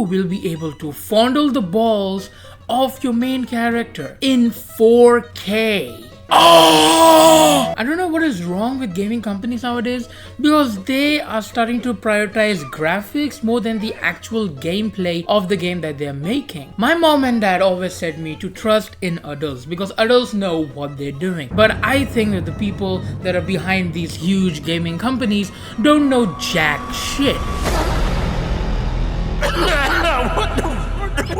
you will be able to fondle the balls of your main character in 4K. Oh! I don't know what is wrong with gaming companies nowadays, because they are starting to prioritize graphics more than the actual gameplay of the game that they're making. My mom and dad always said me to trust in adults because adults know what they're doing. But I think that the people that are behind these huge gaming companies don't know jack shit.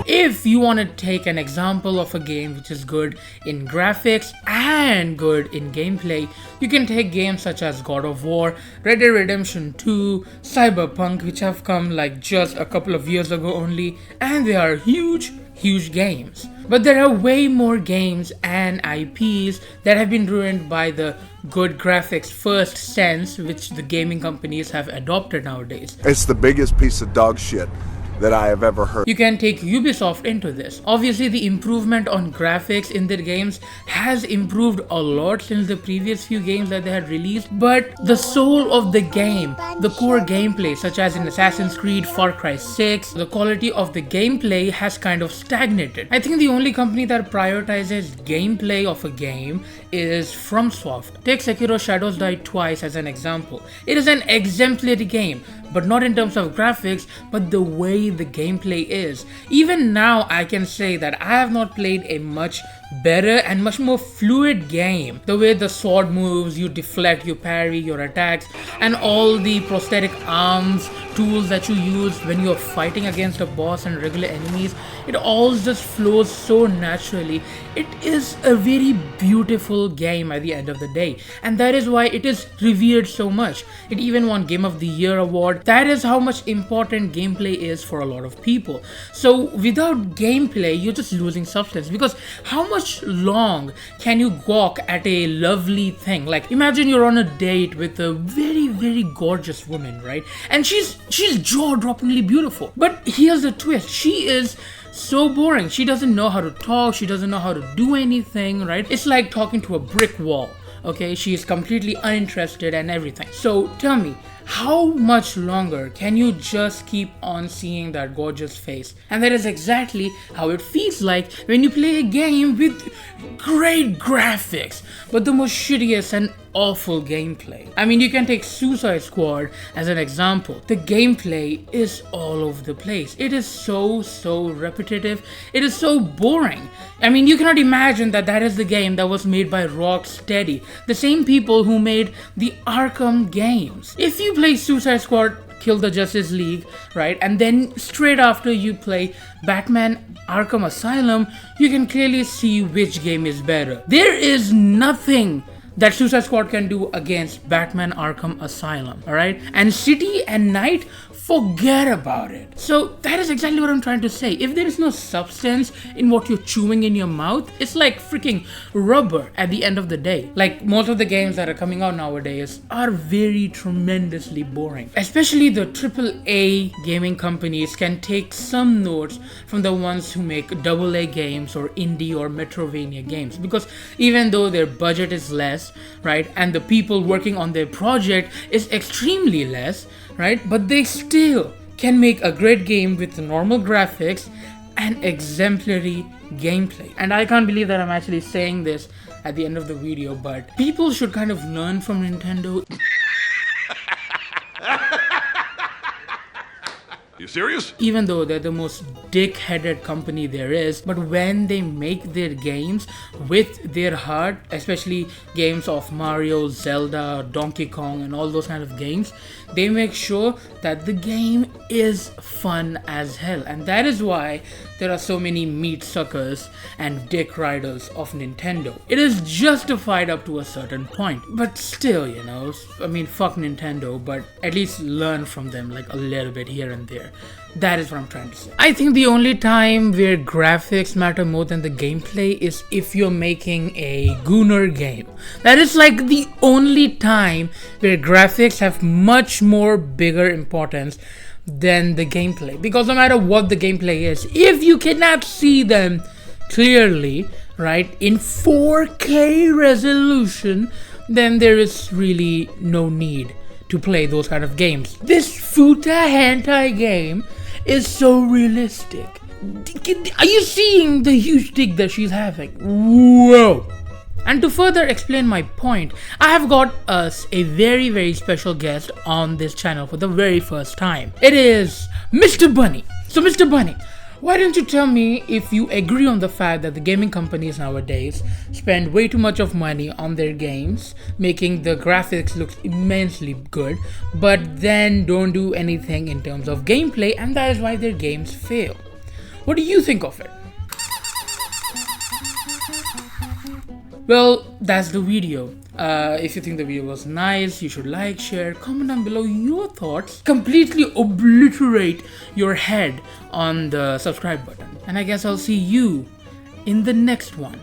If you want to take an example of a game which is good in graphics and good in gameplay, you can take games such as God of War, Red Dead Redemption 2, Cyberpunk, which have come like just a couple of years ago only, and they are huge games. But there are way more games and IPs that have been ruined by the good graphics first sense which the gaming companies have adopted nowadays. It's the biggest piece of dog shit that I have ever heard. You can take Ubisoft into this. Obviously, the improvement on graphics in their games has improved a lot since the previous few games that they had released, but the soul of the game, the core gameplay, such as in Assassin's Creed, Far Cry 6, the quality of the gameplay has kind of stagnated. I think the only company that prioritizes gameplay of a game is FromSoft. Take Sekiro Shadows Die Twice as an example. It is an exemplary game, but not in terms of graphics, but the way the gameplay is. Even now, I can say that I have not played a much better and much more fluid game. The way the sword moves, you deflect, you parry your attacks, and all the prosthetic arms, tools that you use when you're fighting against a boss and regular enemies, it all just flows so naturally. It is a very beautiful game at the end of the day, and that is why it is revered so much. It even won Game of the Year award. That is how much important gameplay is for a lot of people. So without gameplay, you're just losing substance, because how much long can you gawk at a lovely thing? Like, imagine you're on a date with a very gorgeous woman, right? And she's jaw-droppingly beautiful, but here's the twist: she is so boring. She doesn't know how to talk, she doesn't know how to do anything, right? It's like talking to a brick wall. Okay, she is completely uninterested and everything. So tell me, how much longer can you just keep on seeing that gorgeous face? And that is exactly how it feels like when you play a game with great graphics, but the most shittiest and awful gameplay. I mean, you can take Suicide Squad as an example. The gameplay is all over the place. It is so repetitive. It is so boring. I mean, you cannot imagine that that is the game that was made by Rocksteady, the same people who made the Arkham games. If you play Suicide Squad Kill the Justice League, right, and then straight after you play Batman Arkham Asylum, you can clearly see which game is better. There is nothing that Suicide Squad can do against Batman Arkham Asylum, alright? And City and Night, forget about it. So that is exactly what I'm trying to say. If there is no substance in what you're chewing in your mouth, it's like freaking rubber at the end of the day. Like, most of the games that are coming out nowadays are very tremendously boring. Especially the AAA gaming companies can take some notes from the ones who make AA games or indie or Metrovania games, because even though their budget is less, right, and the people working on their project is extremely less, right, but they still can make a great game with normal graphics and exemplary gameplay. And I can't believe that I'm actually saying this at the end of the video, but people should kind of learn from Nintendo. You serious? Even though they're the most dick-headed company there is, but when they make their games with their heart, especially games of Mario, Zelda, Donkey Kong and all those kind of games, they make sure that the game is fun as hell. And that is why there are so many meat suckers and dick riders of Nintendo. It is justified up to a certain point, but still, you know, I mean, fuck Nintendo, but at least learn from them like a little bit here and there. That is what I'm trying to say. I think the only time where graphics matter more than the gameplay is if you're making a Gunner game. That is like the only time where graphics have much more bigger importance than the gameplay. Because no matter what the gameplay is, if you cannot see them clearly, right, in 4K resolution, then there is really no need to play those kind of games. This Futa hentai game is so realistic. Are you seeing the huge dick that she's having? Whoa! And to further explain my point, I have got us a very special guest on this channel for the very first time. It is Mr. Bunny. So Mr. Bunny, why don't you tell me if you agree on the fact that the gaming companies nowadays spend way too much of money on their games, making the graphics look immensely good, but then don't do anything in terms of gameplay, and that is why their games fail. What do you think of it? Well, that's the video. If you think the video was nice, you should like, share, comment down below your thoughts. Completely obliterate your head on the subscribe button. And I guess I'll see you in the next one.